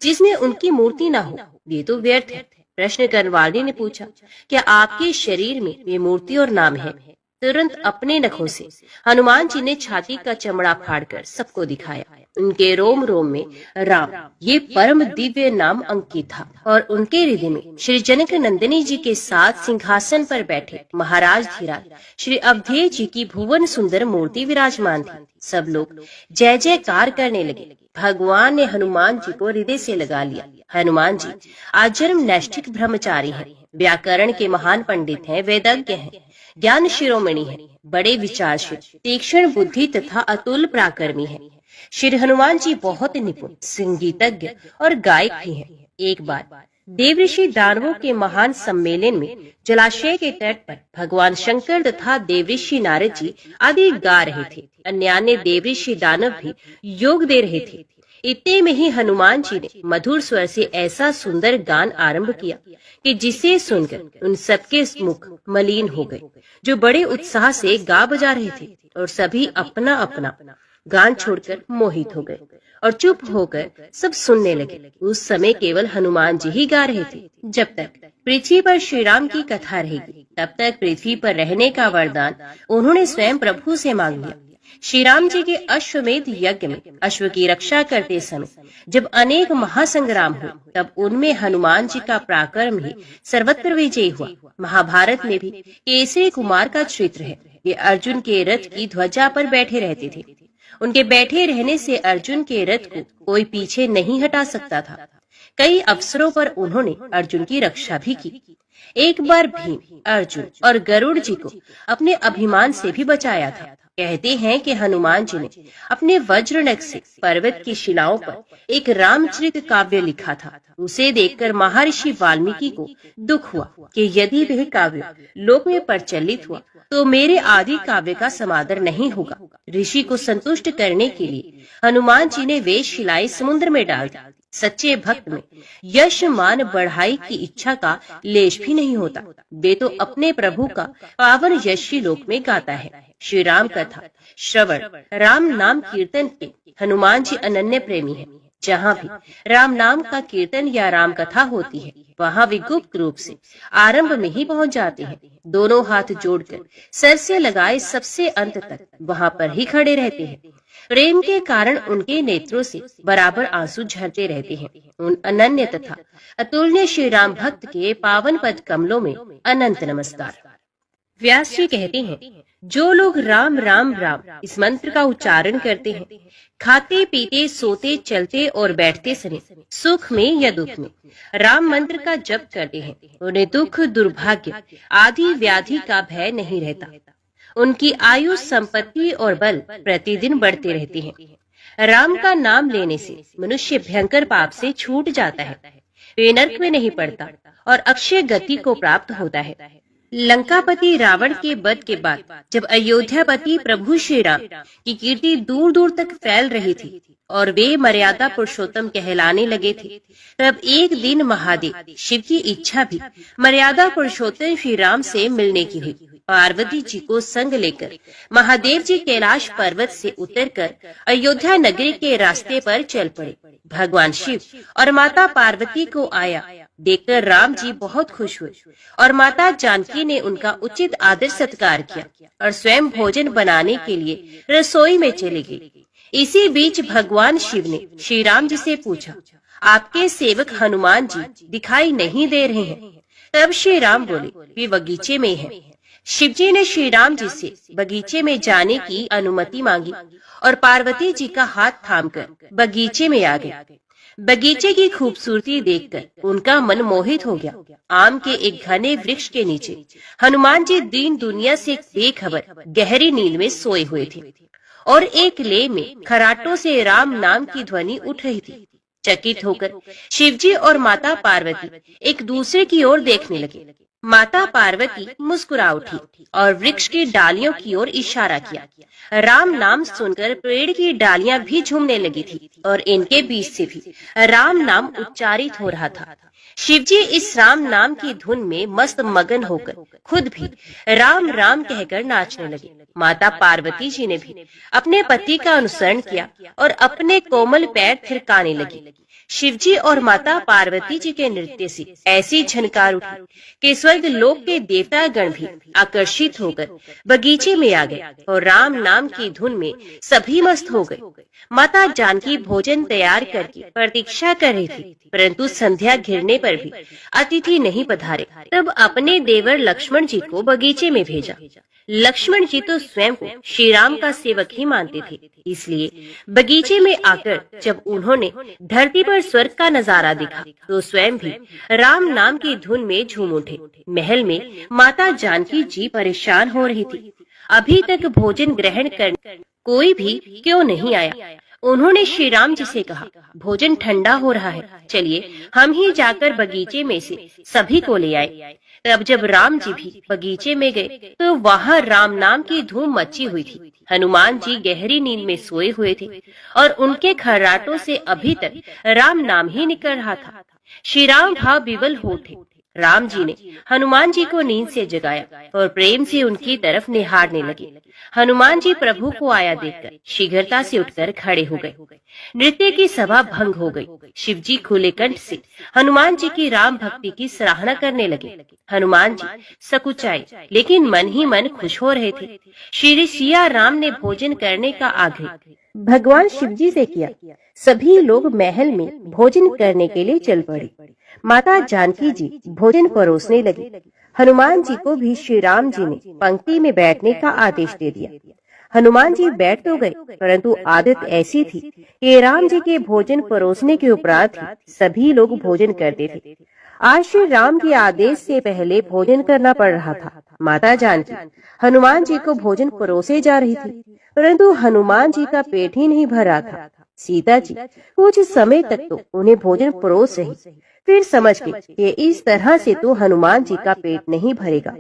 S1: जिसमें उनकी मूर्ति ना हो, ये तो व्यर्थ है। प्रश्न करने वाले ने पूछा, क्या आपके शरीर में ये मूर्ति और नाम है? तुरंत अपने नखों से हनुमान जी ने छाती का चमड़ा फाड़कर सबको दिखाया। उनके रोम रोम में राम ये परम दिव्य नाम अंकित था और उनके हृदय में श्री जनक नंदिनी जी के साथ सिंहासन पर बैठे महाराज धीराज श्री अवधेय जी की भुवन सुंदर मूर्ति विराजमान थी। सब लोग जय जयकार करने लगे। भगवान ने हनुमान जी को हृदय से लगा लिया। हनुमान जी आजन्म नैष्ठिक ब्रह्मचारी हैं, व्याकरण के महान पंडित हैं, वेदज्ञ हैं, ज्ञान शिरोमणि है, बड़े विचारशील, तीक्ष्ण बुद्धि तथा अतुल पराक्रमी है। श्री हनुमान जी बहुत निपुण संगीतज्ञ और गायक भी हैं। एक बार देवऋषि दानवों के महान सम्मेलन में जलाशय के तट पर भगवान शंकर तथा देवऋषि नारद जी आदि गा रहे थे। अन्य देवऋषि दानव भी योग दे रहे थे। इतने में ही हनुमान जी ने मधुर स्वर से ऐसा सुंदर गान आरंभ किया कि जिसे सुनकर उन सबके मुख मलिन हो गए, जो बड़े उत्साह से गा बजा रहे थे, और सभी अपना अपना गान छोड़कर मोहित हो गए और चुप होकर सब सुनने लगे। उस समय केवल हनुमान जी ही गा रहे थे। जब तक पृथ्वी पर श्री राम की कथा रहेगी, तब तक पृथ्वी पर रहने का वरदान उन्होंने स्वयं प्रभु से मांग लिया। श्री राम जी के अश्वमेध यज्ञ में अश्व की रक्षा करते समय जब अनेक महासंग्राम हुए, तब उनमें हनुमान जी का पराक्रम ही सर्वत्र विजयी हुआ। महाभारत में भी केसरी कुमार का चरित्र है। ये अर्जुन के रथ की ध्वजा पर बैठे रहते थे। उनके बैठे रहने से अर्जुन के रथ को कोई पीछे नहीं हटा सकता था। कई अवसरों पर उन्होंने अर्जुन की रक्षा भी की। एक बार भीम, अर्जुन और गरुड़ जी को अपने अभिमान से भी बचाया था। कहते हैं कि हनुमान जी ने अपने वज्रनख से पर्वत की शिलाओं पर एक रामचरित काव्य लिखा था। उसे देखकर महर्षि वाल्मीकि को दुख हुआ कि यदि वह काव्य लोक में प्रचलित हुआ तो मेरे आदि काव्य का समादर नहीं होगा। ऋषि को संतुष्ट करने के लिए हनुमान जी ने वे शिलाएं समुद्र में डाल दी। सच्चे भक्त में यश मान बढ़ाई की इच्छा का लेश भी नहीं होता। वे तो अपने प्रभु का पावन यशी लोक में गाता है। श्री राम कथा श्रवण, राम नाम कीर्तन के हनुमान जी अनन्य प्रेमी हैं। जहाँ भी राम नाम का कीर्तन या राम कथा होती है, वहाँ वे गुप्त रूप से आरंभ में ही पहुँच जाते हैं। दोनों हाथ जोड़कर सर से लगाए सबसे अंत तक वहाँ पर ही खड़े रहते हैं। प्रेम के कारण उनके नेत्रों से बराबर आंसू झरते रहते हैं। उन अनन्य तथा अतुलनीय श्री राम भक्त के पावन पद कमलों में अनंत नमस्कार। व्यास जी कहते हैं, जो लोग राम राम राम इस मंत्र का उच्चारण करते हैं, खाते पीते सोते चलते और बैठते समय, सुख में या दुख में राम मंत्र का जप करते हैं, उन्हें दुख दुर्भाग्य आदि व्याधि का भय नहीं रहता। उनकी आयु संपत्ति और बल प्रतिदिन बढ़ते रहते हैं। राम का नाम लेने से मनुष्य भयंकर पाप से छूट जाता है, वे नरक में नहीं पड़ता और अक्षय गति को प्राप्त होता है। लंकापति रावण के वध के बाद जब अयोध्यापति प्रभु श्री राम की कीर्ति दूर दूर तक फैल रही थी और वे मर्यादा पुरुषोत्तम कहलाने लगे थे, तब एक दिन महादेव शिव की इच्छा भी मर्यादा पुरुषोत्तम श्री राम से मिलने की हुई। पार्वती जी को संग लेकर महादेव जी कैलाश पर्वत से उतरकर अयोध्या नगरी के रास्ते पर चल पड़े। भगवान शिव और माता पार्वती को आया देखकर राम जी बहुत खुश हुए और माता जानकी ने उनका उचित आदर सत्कार किया और स्वयं भोजन बनाने के लिए रसोई में चली गई। इसी बीच भगवान शिव ने श्री राम जी से पूछा, आपके सेवक हनुमान जी दिखाई नहीं दे रहे हैं। तब श्री राम बोले, वे बगीचे में हैं। शिव जी ने श्री राम जी से बगीचे में जाने की अनुमति मांगी और पार्वती जी का हाथ थामकर बगीचे में आ गए। बगीचे की खूबसूरती देखकर उनका मन मोहित हो गया। आम के एक घने वृक्ष के नीचे हनुमान जी दीन दुनिया से बेखबर गहरी नींद में सोए हुए थे और एक ले में खराटों से राम नाम की ध्वनि उठ रही थी। चकित होकर शिवजी और माता पार्वती एक दूसरे की ओर देखने लगे। माता पार्वती मुस्कुरा उठी और वृक्ष की डालियों की ओर इशारा किया। राम नाम सुनकर पेड़ की डालियां भी झूमने लगी थी और इनके बीच से भी राम नाम उच्चारित हो रहा था। शिवजी इस राम नाम की धुन में मस्त मगन होकर खुद भी राम राम कहकर नाचने लगे। माता पार्वती जी ने भी अपने पति का अनुसरण किया और अपने कोमल पैर थिरकाने लगी। शिवजी और माता पार्वती जी के नृत्य से ऐसी झनकार उठी कि स्वर्ग लोक के देवता गण भी आकर्षित होकर बगीचे में आ गए और राम नाम की धुन में सभी मस्त हो गए। माता जानकी भोजन तैयार करके प्रतीक्षा कर रही थी, परंतु संध्या घिरने पर भी अतिथि नहीं पधारे। तब अपने देवर लक्ष्मण जी को बगीचे में भेजा। लक्ष्मण जी तो स्वयं को श्री राम का सेवक ही मानते थे, इसलिए बगीचे में आकर जब उन्होंने धरती पर स्वर्ग का नजारा देखा तो स्वयं भी राम नाम की धुन में झूम उठे। महल में माता जानकी जी परेशान हो रही थी। अभी तक भोजन ग्रहण करने कोई भी क्यों नहीं आया। उन्होंने श्री राम जी से कहा, भोजन ठंडा हो रहा है, चलिए हम ही जाकर बगीचे में से सभी को ले आए। तब जब राम जी भी बगीचे में गए तो वहाँ राम नाम की धूम मची हुई थी। हनुमान जी गहरी नींद में सोए हुए थे और उनके खर्राटों से अभी तक राम नाम ही निकल रहा था। श्री राम भाव विवल हो उठे। राम जी ने हनुमान जी को नींद से जगाया और प्रेम से उनकी तरफ निहारने लगे। हनुमान जी प्रभु को आया देखकर शीघ्रता से उठकर खड़े हो गए। नृत्य की सभा भंग हो गई। शिव जी खुले कंठ से हनुमान जी की राम भक्ति की सराहना करने लगे। हनुमान जी सकुचाए लेकिन मन ही मन खुश हो रहे थे। श्री सिया राम ने भोजन करने का आग्रह भगवान शिव जी से किया। सभी लोग महल में भोजन करने के लिए चल पड़े। माता जानकी जी भोजन परोसने लगी। हनुमान जी को भी श्री राम जी ने पंक्ति में बैठने का आदेश दे दिया। हनुमान जी बैठ तो गए, परंतु आदत ऐसी थी कि राम जी के भोजन परोसने के उपरांत ही सभी लोग भोजन करते थे। आज श्री राम के आदेश से पहले भोजन करना पड़ रहा था। माता जानकी हनुमान जी को भोजन परोसे जा रही थी, परंतु हनुमान जी का पेट ही नहीं भर रहा था। सीता जी कुछ समय तक तो उन्हें भोजन परोस रही, फिर समझ गई कि इस तरह से तो हनुमान जी का पेट नहीं भरेगा।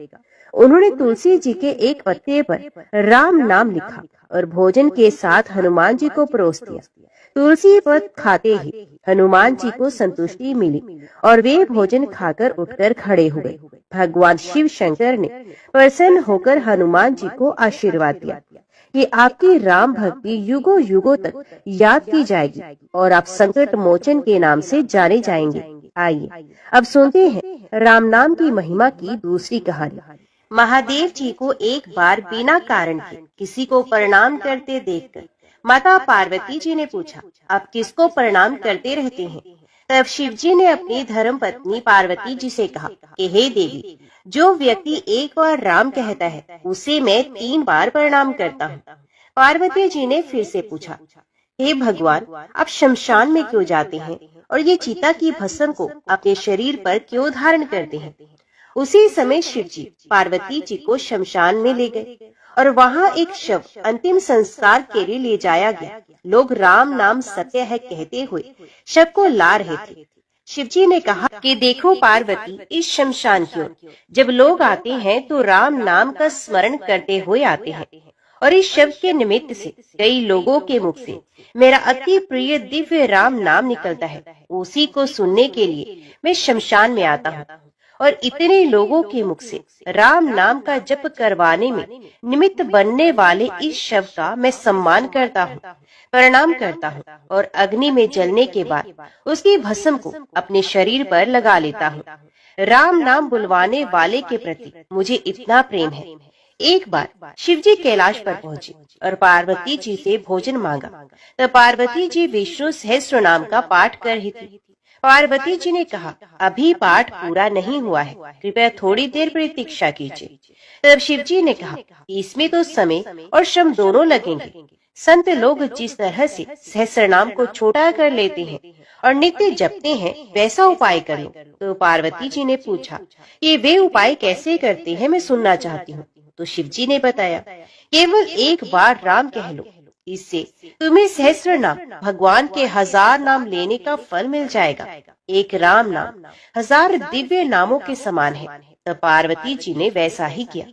S1: उन्होंने तुलसी जी के एक पत्ते पर राम नाम लिखा और भोजन के साथ हनुमान जी को परोस दिया। तुलसी पत्र खाते ही हनुमान जी को संतुष्टि मिली और वे भोजन खाकर उठकर खड़े हो गए। भगवान शिव शंकर ने प्रसन्न होकर हनुमान जी को आशीर्वाद दिया कि आपकी राम भक्ति युगों युगों तक याद की जाएगी और आप संकट मोचन के नाम से जाने जाएंगे। आइए अब सुनते हैं राम नाम की महिमा की दूसरी कहानी। महादेव जी को एक बार बिना कारण के किसी को प्रणाम करते देखकर माता पार्वती जी ने पूछा, आप किसको प्रणाम करते रहते हैं? तब शिव जी ने अपनी धर्म पत्नी पार्वती जी से कहा कि हे देवी, जो व्यक्ति एक बार राम कहता है उसे मैं 3 बार प्रणाम करता हूँ। पार्वती जी ने फिर से पूछा, हे भगवान, आप शमशान में क्यों जाते हैं और ये चिता की भस्म को अपने शरीर पर क्यों धारण करते हैं? उसी समय शिव जी पार्वती जी को शमशान में ले गए और वहाँ एक शव अंतिम संस्कार के लिए ले जाया गया। लोग राम नाम सत्य है कहते हुए शव को ला रहे थे। शिव जी ने कहा कि देखो पार्वती, इस शमशान की ओर जब लोग आते हैं तो राम नाम का स्मरण करते हुए आते हैं और इस शव के निमित्त से कई लोगों के मुख से मेरा अति प्रिय दिव्य राम नाम निकलता है। उसी को सुनने के लिए मैं शमशान में आता हूँ और इतने लोगों के मुख से राम नाम का जप करवाने में निमित्त बनने वाले इस शव का मैं सम्मान करता हूँ, प्रणाम करता हूँ और अग्नि में जलने के बाद उसकी भस्म को अपने शरीर पर लगा लेता हूँ। राम नाम बुलवाने वाले के प्रति मुझे इतना प्रेम है। एक बार शिव जी कैलाश पर पहुँचे और पार्वती जी से भोजन मांगा। तब पार्वती जी विष्णु सहस्त्र नाम का पाठ कर रही थी। पार्वती जी ने कहा, अभी पाठ पूरा नहीं हुआ है, कृपया थोड़ी देर प्रतीक्षा कीजिए। तब शिव जी ने कहा, इसमें तो समय और श्रम दोनों लगेंगे। संत लोग जिस तरह से सहस्रनाम को छोटा कर लेते हैं और नित्य जपते हैं, वैसा उपाय करें। तो पार्वती जी ने पूछा, ये वे उपाय कैसे करते हैं, मैं सुनना चाहती हूँ। तो शिव जी ने बताया, केवल एक बार राम कह लो, इससे तुम्हें सहस्र नाम भगवान के 1000 नाम लेने का फल मिल जाएगा। एक राम नाम 1000 दिव्य नामों के समान है। तो पार्वती जी ने वैसा ही किया।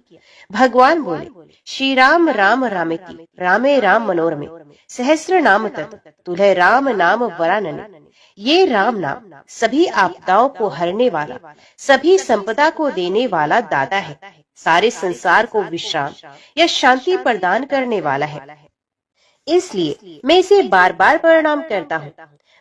S1: भगवान बोले, श्री राम राम रामेति रामे राम मनोरमे सहस्र नाम तत् तुल्य राम नाम वरानने। ये राम नाम सभी आपदाओं को हरने वाला, सभी संपदा को देने वाला दाता है, सारे संसार को विश्राम या शांति प्रदान करने वाला है। इसलिए मैं इसे बार बार प्रणाम करता हूँ।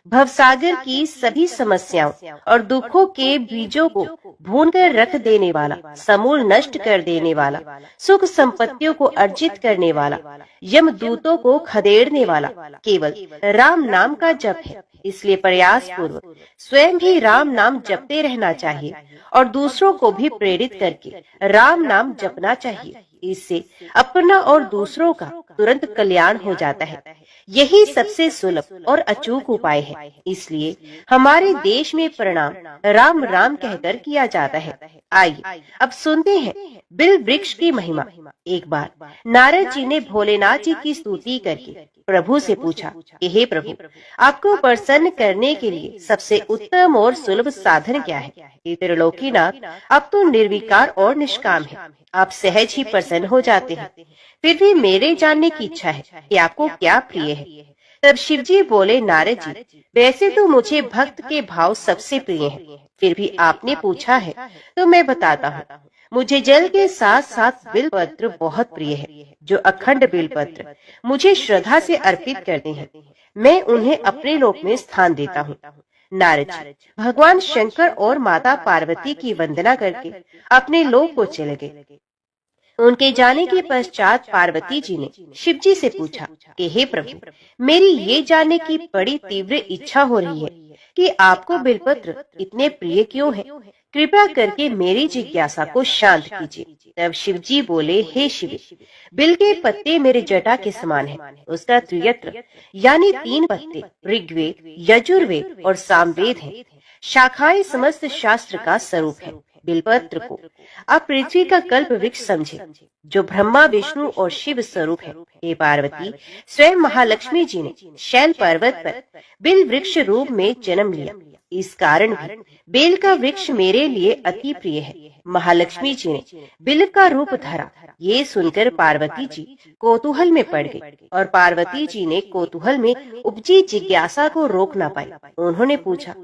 S1: भवसागर की सभी समस्याओं और दुखों के बीजों को भून कर रख देने वाला, समूल नष्ट कर देने वाला, सुख संपत्तियों को अर्जित करने वाला, यमदूतों को खदेड़ने वाला केवल राम नाम का जप है। इसलिए प्रयास पूर्वक स्वयं भी राम नाम जपते रहना चाहिए और दूसरों को भी प्रेरित करके राम नाम जपना चाहिए। इससे अपना और दूसरों का तुरंत कल्याण हो जाता है। यही सबसे सुलभ और अचूक उपाय है। इसलिए हमारे देश में प्रणाम राम राम कहकर किया जाता है। आइए अब सुनते हैं बिल वृक्ष की महिमा। एक बार नारद जी ने भोलेनाथ जी की स्तुति करके प्रभु से पूछा कि हे प्रभु, आपको प्रसन्न करने के लिए सबसे उत्तम और सुलभ साधन क्या है? हे त्रिलोकीनाथ, आप तो निर्विकार और निष्काम है, आप सहज ही प्रसन्न हो जाते हैं। फिर भी मेरे जानने की इच्छा है कि आपको क्या प्रिय है। तब शिव जी बोले, नारद जी, वैसे तो मुझे भक्त के भाव सबसे प्रिय हैं, फिर भी आपने पूछा है तो मैं बताता हूँ। मुझे जल के साथ साथ बिलपत्र बहुत प्रिय है। जो अखंड बिलपत्र मुझे श्रद्धा से अर्पित करते हैं, मैं उन्हें अपने लोक में स्थान देता हूँ। नारद जी भगवान शंकर और माता पार्वती की वंदना करके अपने लोक को चले गए। उनके जाने के पश्चात पार्वती जी ने शिव जी से पूछा कि हे प्रभु, मेरी ये जानने की बड़ी तीव्र इच्छा हो रही है कि आपको बिलपत्र इतने प्रिय क्यों है। कृपया करके मेरी जिज्ञासा को शांत कीजिए। तब शिव जी बोले, हे शिव, बिल के पत्ते मेरे जटा के समान है। उसका त्रियत्र यानी 3 पत्ते ऋग्वेद, यजुर्वेद और सामवेद है। शाखाएं समस्त शास्त्र का स्वरूप है। बिलपत्र को आप पृथ्वी का कल्प वृक्ष समझे, जो ब्रह्मा विष्णु और शिव स्वरूप है। हे पार्वती, स्वयं महालक्ष्मी जी ने शैल पर्वत पर बिल वृक्ष रूप में जन्म लिया। इस कारण भी बेल का वृक्ष मेरे लिए अति प्रिय है। महालक्ष्मी जी ने बिल का रूप धरा। ये सुनकर पार्वती जी कौतूहल में पड़ गई और पार्वती जी ने कौतूहल में उपजी जिज्ञासा को रोक न पाई। उन्होंने पूछा,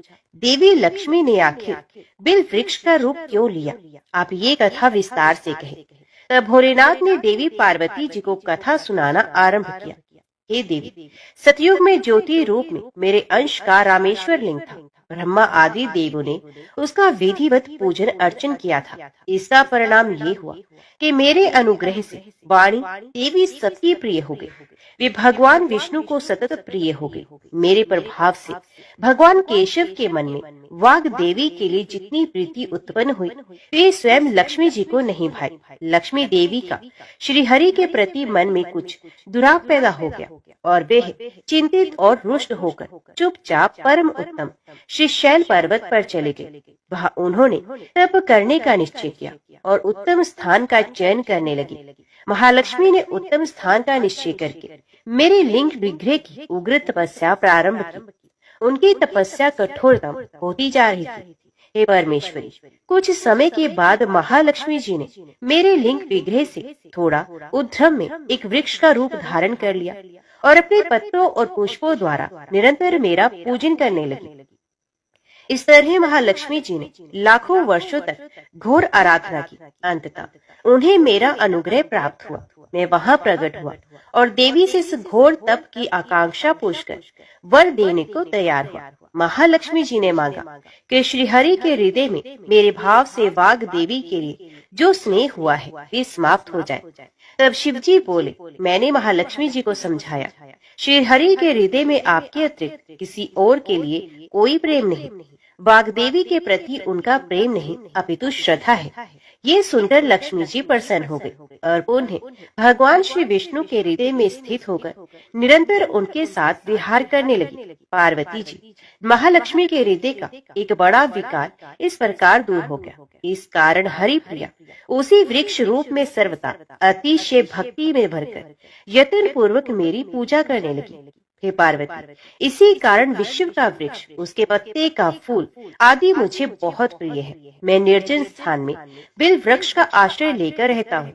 S1: देवी लक्ष्मी ने आखिर बिल वृक्ष का रूप क्यों लिया? आप ये कथा विस्तार से कहें। तब भोलेनाथ ने देवी पार्वती जी को कथा सुनाना आरंभ किया। हे देवी, सतयुग में ज्योति रूप में मेरे अंश का रामेश्वर लिंग था। ब्रह्मा आदि देवों ने उसका विधिवत पूजन अर्चन किया था। इसका परिणाम ये हुआ कि मेरे अनुग्रह से वाणी देवी सबकी प्रिय हो गई। वे भगवान विष्णु को सतत प्रिय हो गई। मेरे प्रभाव से भगवान केशव के मन में वाग देवी के लिए जितनी प्रीति उत्पन्न हुई, वे स्वयं लक्ष्मी जी को नहीं भाई। लक्ष्मी देवी का श्री हरि के प्रति मन में कुछ दुराव पैदा हो गया और वे चिंतित और रुष्ट होकर चुपचाप परम उत्तम श्री शैल पर्वत पर चले गए। वहाँ उन्होंने तप करने का निश्चय किया और उत्तम स्थान का चयन करने लगे। महालक्ष्मी ने उत्तम स्थान का निश्चय करके मेरे लिंग विग्रह की उग्र तपस्या प्रारंभ की। उनकी तपस्या कठोरतम होती जा रही थी। हे परमेश्वरी, कुछ समय के बाद महालक्ष्मी जी ने मेरे लिंग विग्रह से थोड़ा ऊर्ध्व में एक वृक्ष का रूप धारण कर लिया और अपने पत्रों और पुष्पों द्वारा निरंतर मेरा पूजन करने लगी। इस तरह महालक्ष्मी जी ने लाखों वर्षों तक घोर आराधना की। अंततः उन्हें मेरा अनुग्रह प्राप्त हुआ। मैं वहां प्रकट हुआ और देवी से इस घोर तप की आकांक्षा पूछकर वर देने को तैयार हुआ। महालक्ष्मी जी ने मांगा कि श्री हरि के हृदय में मेरे भाव से वाग देवी के लिए जो स्नेह हुआ है वे समाप्त हो जाए। तब शिव जी बोले, मैंने महालक्ष्मी जी को समझाया, श्री हरि के हृदय में आपके अतिरिक्त किसी और के लिए कोई प्रेम नहीं। वाग्देवी के प्रति उनका प्रेम नहीं अपितु श्रद्धा है। ये सुनकर लक्ष्मी जी प्रसन्न हो गई और उन्हें भगवान श्री विष्णु के हृदय में स्थित होकर निरंतर उनके साथ विहार करने लगी। पार्वती जी, महालक्ष्मी के हृदय का एक बड़ा विकार इस प्रकार दूर हो गया। इस कारण हरि प्रिया उसी वृक्ष रूप में सर्वथा अतिशय भक्ति में भरकर यत्न पूर्वक मेरी पूजा करने लगी। हे पार्वती, इसी कारण विश्व का वृक्ष, उसके पत्ते का फूल आदि मुझे बहुत प्रिय है। मैं निर्जन स्थान में बेल वृक्ष का आश्रय लेकर रहता हूँ।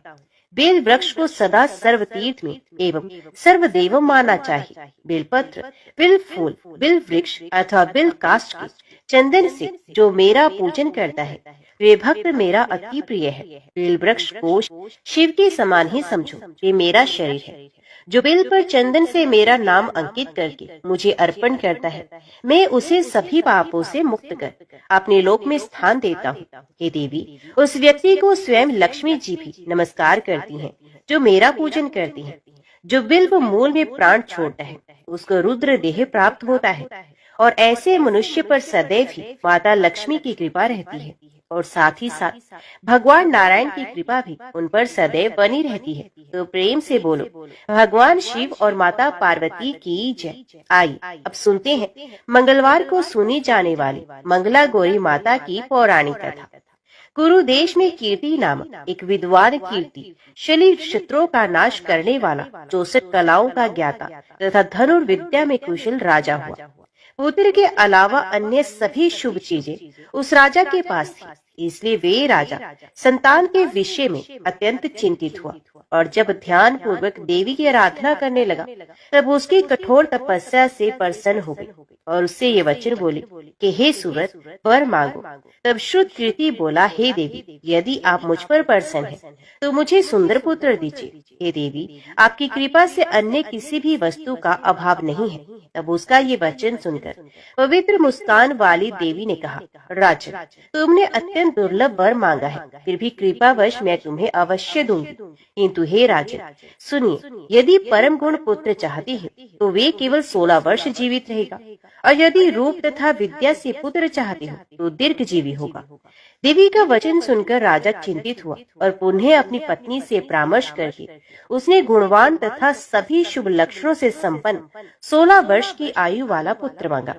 S1: बेल वृक्ष को सदा सर्व तीर्थ में एवं सर्वदेव माना चाहिए। बेलपत्र, बेल फूल, बेल वृक्ष अथवा बेल काष्ठ के चंदन से जो मेरा पूजन करता है वे भक्त मेरा अति प्रिय है। बेल वृक्ष को शिव के समान ही समझो, ये मेरा शरीर है। जो बेल पर चंदन से मेरा नाम अंकित करके मुझे अर्पण करता है, मैं उसे सभी पापों से मुक्त कर अपने लोक में स्थान देता हूँ। हे देवी, उस व्यक्ति को स्वयं लक्ष्मी जी भी नमस्कार करती हैं, जो मेरा पूजन करती हैं। जो बिल्व मूल में प्राण छोड़ता है उसको रुद्र देह प्राप्त होता है और ऐसे मनुष्य पर सदैव ही माता लक्ष्मी की कृपा रहती है और साथ ही साथ भगवान नारायण की कृपा भी उन पर सदैव बनी रहती है। तो प्रेम से बोलो, भगवान शिव और माता पार्वती की जय। आई अब सुनते हैं मंगलवार को सुनी जाने वाली मंगला गौरी माता की पौराणिक कथा। कुरु देश में कीर्ति नामक एक विद्वान कीर्ति शली शत्रुओं का नाश करने वाला 64 कलाओं का ज्ञाता तथा धनुर्विद्या में कुशल राजा हुआ। पुत्र के अलावा अन्य सभी शुभ चीजें उस राजा के पास थी, इसलिए वे राजा संतान के विषय में अत्यंत चिंतित हुआ और जब ध्यान पूर्वक देवी की आराधना करने लगा तब उसकी कठोर तपस्या से प्रसन्न हो गई और उससे ये वचन बोली कि हे सुव्रत, वर मांगो। तब श्रुत कीर्ति बोला, हे देवी, यदि आप मुझ पर प्रसन्न हैं तो मुझे सुंदर पुत्र दीजिए। हे देवी, आपकी कृपा से अन्य किसी भी वस्तु का अभाव नहीं है। तब उसका ये वचन सुनकर पवित्र मुस्कान वाली देवी ने कहा, राजन, तुमने अत्यंत दुर्लभ वर मांगा है, फिर भी कृपावश मैं तुम्हें अवश्य दूंगी। किंतु हे राजन सुनिए, यदि परम गुण पुत्र चाहते हैं तो वे केवल 16 वर्ष जीवित रहेगा और यदि रूप तथा विद्या से पुत्र चाहते हो तो दीर्घ जीवी होगा। देवी का वचन सुनकर राजा चिंतित हुआ और पुनः अपनी पत्नी से परामर्श करके उसने गुणवान तथा सभी शुभ लक्षणों से संपन्न 16 वर्ष की आयु वाला पुत्र मांगा।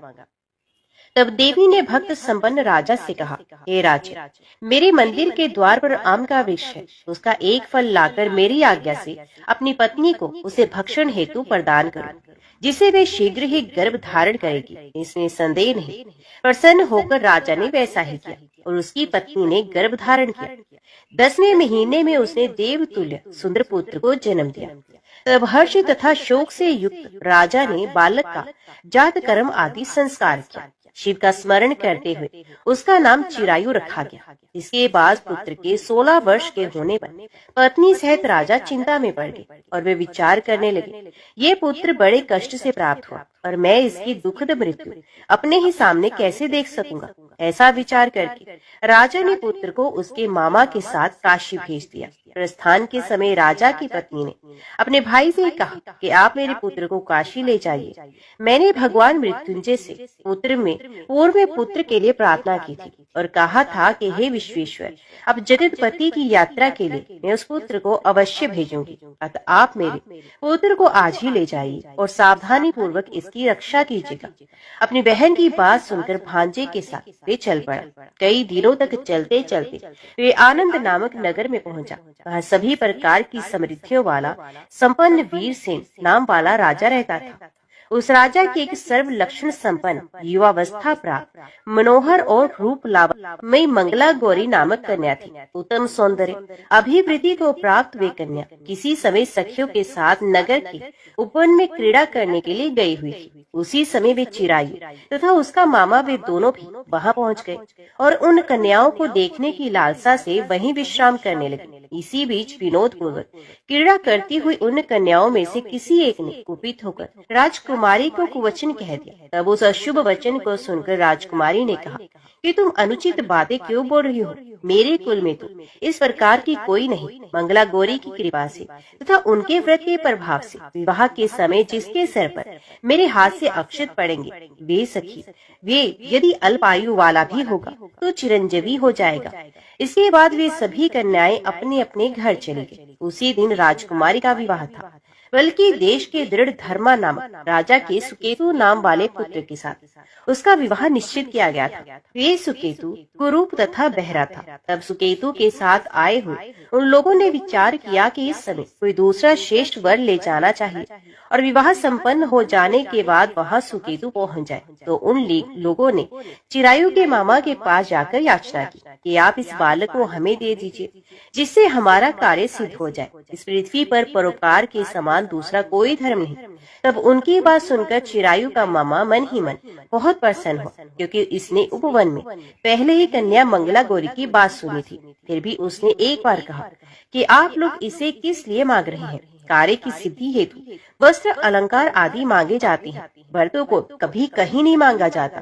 S1: तब देवी ने भक्त संपन्न राजा से कहा, हे राजा, मेरे मंदिर के द्वार पर आम का वृक्ष है, उसका एक फल लाकर मेरी आज्ञा से अपनी पत्नी को उसे भक्षण हेतु प्रदान करो, जिसे वे शीघ्र ही गर्भ धारण करेगी, इसमें संदेह नहीं। प्रसन्न होकर राजा ने वैसा ही किया और उसकी पत्नी ने गर्भ धारण किया। 10वें महीने में उसने देवतुल्य सुंदर पुत्र को जन्म दिया। तब हर्ष तथा शोक से युक्त राजा ने बालक का जात कर्म आदि संस्कार किया। शिव का स्मरण करते हुए उसका नाम चिरायु रखा गया। इसके बाद पुत्र के 16 वर्ष के होने पर पत्नी सहित राजा चिंता में पड़ गए और वे विचार करने लगे, ये पुत्र बड़े कष्ट से प्राप्त हुआ और मैं इसकी दुखद मृत्यु अपने ही सामने कैसे देख सकूंगा। ऐसा विचार करके राजा ने पुत्र को उसके मामा के साथ काशी भेज दिया। प्रस्थान के समय राजा की पत्नी ने अपने भाई से कहा कि आप मेरे पुत्र को काशी ले जाइए। मैंने भगवान मृत्युंजय से पूर्व में पुत्र के लिए प्रार्थना की थी और कहा था कि हे विश्वेश्वर, अब जगतपति की यात्रा के लिए मैं उस पुत्र को अवश्य भेजूंगी, अतः आप मेरे पुत्र को आज ही ले जाइए और सावधानी पूर्वक इसकी रक्षा कीजिएगा। अपनी बहन की बात सुनकर भांजे के साथ वे चल पड़ा। कई दिनों तक चलते चलते वे आनंद नामक नगर में पहुंचा। वहाँ सभी प्रकार की समृद्धियों वाला संपन्न वीरसेन नाम वाला राजा रहता था। उस राजा की एक सर्व लक्षण संपन्न युवावस्था प्राप्त मनोहर और रूप लावण्यमयी मंगला गौरी नामक कन्या थी। उत्तम सौंदर्य अभिवृद्धि को प्राप्त वे कन्या किसी समय सखियों के साथ नगर के उपवन में क्रीड़ा करने के लिए गई हुई थी। उसी समय वे चिरायु तथा उसका मामा वे दोनों भी वहां पहुंच गए और उन कन्याओं को देखने की लालसा से वहीं विश्राम करने लगे। इसी बीच विनोद पूर्वक क्रीड़ा करती हुई उन कन्याओं में से किसी एक ने कुपित होकर राजकुमारी को कुवचन कह दिया। तब उस अशुभ वचन को सुनकर राजकुमारी ने कहा कि तुम अनुचित बातें क्यों बोल रही हो? मेरे कुल में तो इस प्रकार की कोई नहीं। मंगला गौरी की कृपा से तथा उनके व्रत के प्रभाव से विवाह के समय जिसके सर पर मेरे हाथ से अक्षत पड़ेंगे वे यदि अल्पायु वाला भी होगा तो चिरंजीवी हो जाएगा। इसके बाद वे सभी कन्याएं अपने अपने घर चली गईं। उसी दिन राजकुमारी का विवाह था, बल्कि देश के दृढ़ धर्मा नामक राजा के सुकेतु नाम वाले पुत्र के साथ उसका विवाह निश्चित किया गया था। वे सुकेतु कुरूप तथा बहरा था। तब सुकेतु के साथ आए हुए उन लोगों ने विचार किया कि इस समय कोई दूसरा श्रेष्ठ वर ले जाना चाहिए और विवाह संपन्न हो जाने के बाद वहां सुकेतु पहुंच जाए। तो उन लोगों ने चिरायु के मामा के पास जाकर याचना की कि आप इस बालक को हमें दे दीजिए, जिससे हमारा कार्य सिद्ध हो जाए। इस पृथ्वी पर परोपकार के समान दूसरा कोई धर्म नहीं। तब उनकी बात सुनकर चिरायु का मामा मन ही मन बहुत प्रसन्न हुआ, क्योंकि इसने उपवन में पहले ही कन्या मंगला गौरी की बात सुनी थी। फिर भी उसने एक बार कहा कि आप लोग इसे किस लिए मांग रहे हैं? कार्य की सिद्धि हेतु वस्त्र अलंकार आदि मांगे जाते हैं, भर्तों को कभी कहीं नहीं मांगा जाता।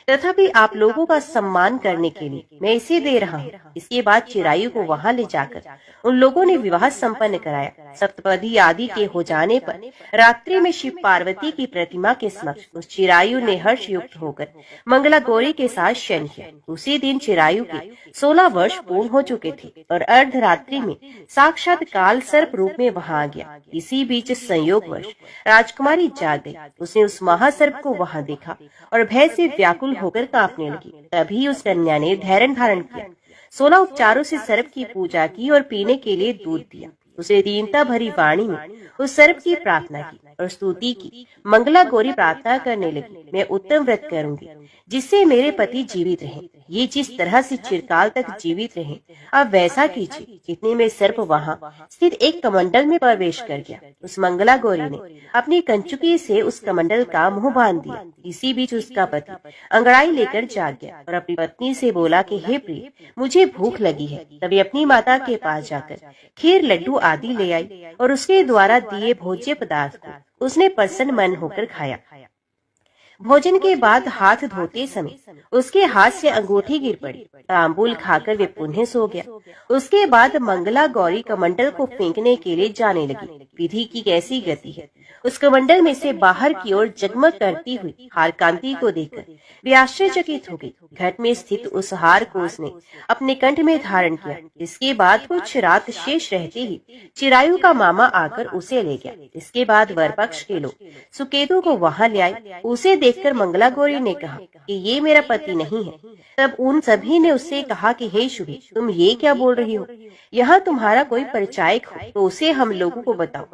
S1: तथापि आप लोगों का सम्मान करने के लिए मैं इसे दे रहा हूँ। इसके बाद चिरायु को वहां ले जाकर उन लोगों ने विवाह संपन्न कराया। सप्तपदी आदि के हो जाने पर रात्रि में शिव पार्वती की प्रतिमा के समक्ष उस चिरायु ने हर्ष युक्त होकर मंगला गौरी के साथ शयन किया। उसी दिन चिरायु के 16 वर्ष पूर्ण हो चुके थे और अर्धरात्रि में साक्षात काल सर्प रूप में वहां आ गया। इसी बीच संयोगवश राजकुमारी जाग गई। उसने उस महासर्प को वहां देखा और भय से व्याकुल होकर कांपने लगी। तभी उस कन्या ने धैर्य धारण किया, 16 उपचारों से सर्प की पूजा की और पीने के लिए दूध दिया। उसने दीनता भरी वाणी में उस सर्प की प्रार्थना की और स्तुति की। मंगला गौरी प्रार्थना करने लगी, मैं उत्तम व्रत करूंगी जिससे मेरे पति जीवित रहें। ये जिस तरह से चिरकाल तक जीवित रहे, अब वैसा कीजिए। इतने में सर्प वहां स्थित एक कमंडल में प्रवेश कर गया। उस मंगला गौरी ने अपनी कंचुकी से उस कमंडल का मुंह बांध दिया। इसी बीच उसका पति अंगड़ाई लेकर जाग गया और अपनी पत्नी से बोला कि हे प्रिय, मुझे भूख लगी है। तभी अपनी माता के पास जाकर खीर लड्डू आदि ले आई और उसके द्वारा दिए भोज्य पदार्थ को उसने प्रसन्न मन होकर खाया। भोजन के बाद हाथ धोते समय उसके हाथ से अंगूठी गिर पड़ी। तांबूल खाकर वे पुनः सो गया। उसके बाद मंगला गौरी कमंडल को फेंकने के लिए जाने लगी। विधि की कैसी गति है! उस कमंडल में से बाहर की ओर जगमग करती हुई हार कांति को देखकर वे आश्चर्यचकित हो गई। घट में स्थित उस हार को उसने अपने कंठ में धारण किया। इसके बाद कुछ रात शेष रहते ही चिरायु का मामा आकर उसे ले गया। इसके बाद वर पक्ष के लोग सुकेतु को वहां ले आए। उसे देखकर मंगला गौरी ने कहा कि ये मेरा पति नहीं है। तब उन सभी ने उससे कहा कि हे शुभे, तुम ये क्या बोल रही हो? यहाँ तुम्हारा कोई परिचायक हो तो उसे हम लोगों को बताओ।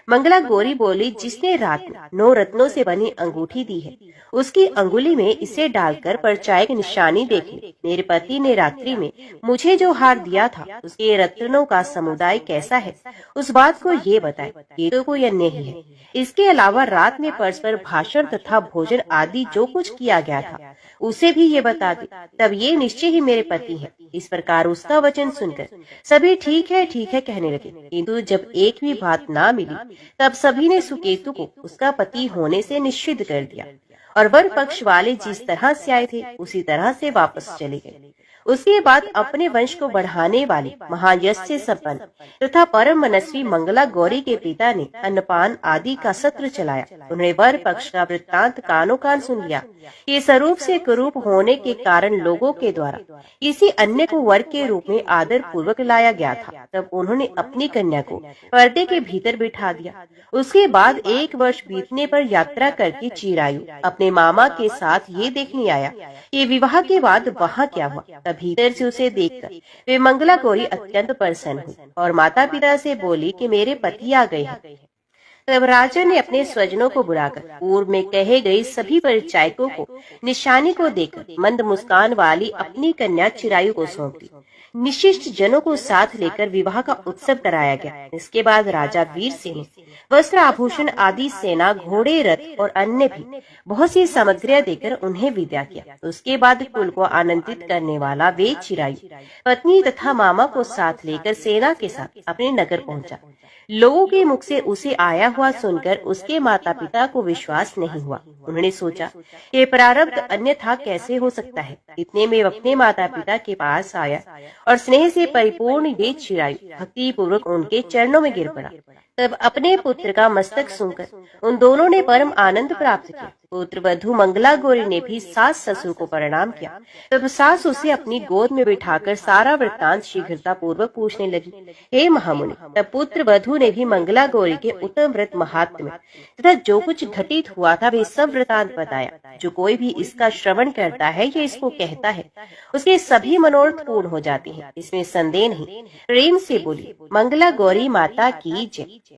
S1: मंगला गौरी बोली, जिसने रात में 9 रत्नों से बनी अंगूठी दी है, उसकी अंगुली में इसे डालकर परिचायक निशानी देखे। मेरे पति ने रात्रि में मुझे जो हार दिया था उसके रत्नों का समुदाय कैसा है, उस बात को ये बताए। ये तो कोई अन्य ही है। इसके अलावा रात में परस्पर भाषण तथा भोजन आदि जो कुछ किया गया था उसे भी ये बता दे, तब ये निश्चय ही मेरे पति है। इस प्रकार उसका वचन सुनकर सभी ठीक है कहने लगे, किंतु जब एक भी बात ना मिली तब सभी ने सुकेतु को उसका पति होने से निश्चित कर दिया और वर पक्ष वाले जिस तरह से आए थे उसी तरह से वापस चले गए। उसके बाद अपने वंश को बढ़ाने वाली महायश से संपन्न तथा परम मनस्वी मंगला गौरी के पिता ने अन्नपान आदि का सत्र चलाया। उन्हें वर पक्ष का वृत्तांत कानों कान सुन लिया। ये स्वरूप से कुरूप होने के कारण लोगों के द्वारा इसी अन्य को वर के रूप में आदर पूर्वक लाया गया था। तब उन्होंने अपनी कन्या को पर्दे के भीतर बिठा दिया। उसके बाद 1 वर्ष बीतने पर यात्रा करके चिरायु अपने मामा के साथ ये देखने आया कि विवाह के बाद वहाँ क्या हुआ। तब भीतर से उसे देखकर वे मंगला गौरी अत्यंत प्रसन्न हुई और माता पिता से बोली कि मेरे पति आ गए हैं। तब राजा ने अपने स्वजनों को बुलाकर पूर्व में कहे गए सभी परिचायकों को निशानी को देकर मंद मुस्कान वाली अपनी कन्या चिरायु को सौंप दी। निशिष्ट जनों को साथ लेकर विवाह का उत्सव कराया गया। इसके बाद राजा वीर सिंह ने वस्त्र आभूषण आदि सेना घोड़े रथ और अन्य भी बहुत सी सामग्रियां देकर उन्हें विदा किया। उसके बाद कुल को आनंदित करने वाला वे चिरायु पत्नी तथा मामा को साथ लेकर सेना के साथ अपने नगर पहुंचा। लोगों के मुख से उसे आया हुआ सुनकर उसके माता पिता को विश्वास नहीं हुआ। उन्होंने सोचा कि प्रारब्ध अन्यथा कैसे हो सकता है। इतने में अपने माता पिता के पास आया और स्नेह से परिपूर्ण वे चिरायु भक्ति पूर्वक उनके चरणों में गिर पड़ा। तब अपने पुत्र का मस्तक सुनकर उन दोनों ने परम आनंद प्राप्त किया। पुत्र वधु मंगला गौरी ने भी सास ससुर को प्रणाम किया। तब सास उसे अपनी गोद में बिठाकर सारा वृत्तांत शीघ्रता पूर्वक पूछने लगी। हे महामुनि, तब पुत्र वधु ने भी मंगला गौरी के उत्तम व्रत महात्म्य तथा जो कुछ घटित हुआ था वे सब वृत्तांत बताया। जो कोई भी इसका श्रवण करता है या इसको कहता है उसके सभी मनोरथ पूर्ण हो जाते हैं, इसमें संदेह नहीं। प्रेम से बोली मंगला गौरी माता की जय।